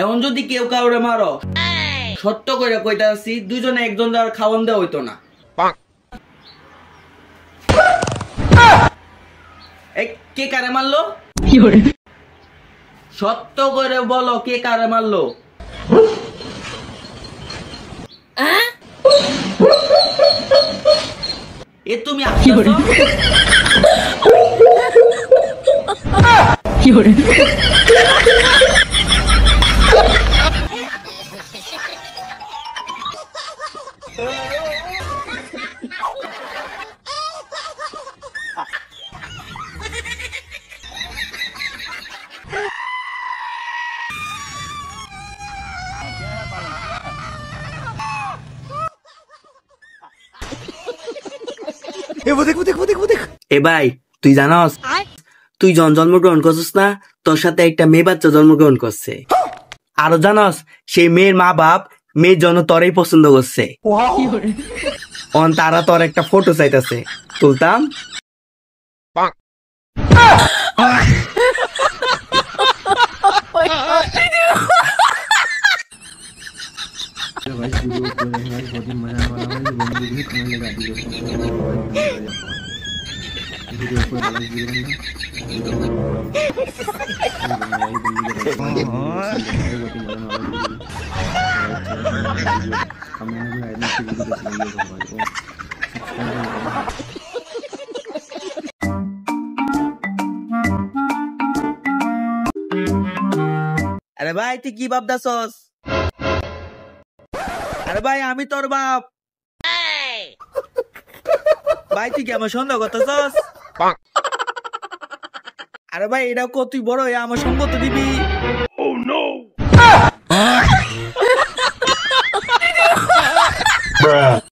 এখন যদি কেউ কাউরে মারো সত্য করে কইতাছি দুজনে একজন আর খাওয়ান দেওয়া হইতো না। কে কারে মারলো? সত্য করে বলো কে কারে মারলো? এ তুমি এ ভাই তুই জানস তুই জন্মগ্রহণ করছিস না, তোর সাথে একটা মেয়ে বাচ্চা জন্মগ্রহণ করছে। আরো জানস সেই মেয়ের মা বাপ মেয়ের জন্য তোরই পছন্দ করছে। তারা তোর একটা ফটো চাইতেছে, তুলতাম? আরে ভাই তুই কি ভাবতাছস? আরে ভাই আমি তোর বাপ। ভাই তুই কি আমার সন্দেহ করতেছস? আরে ভাই এটা কত বড় আমার সঙ্গ তো দিবি।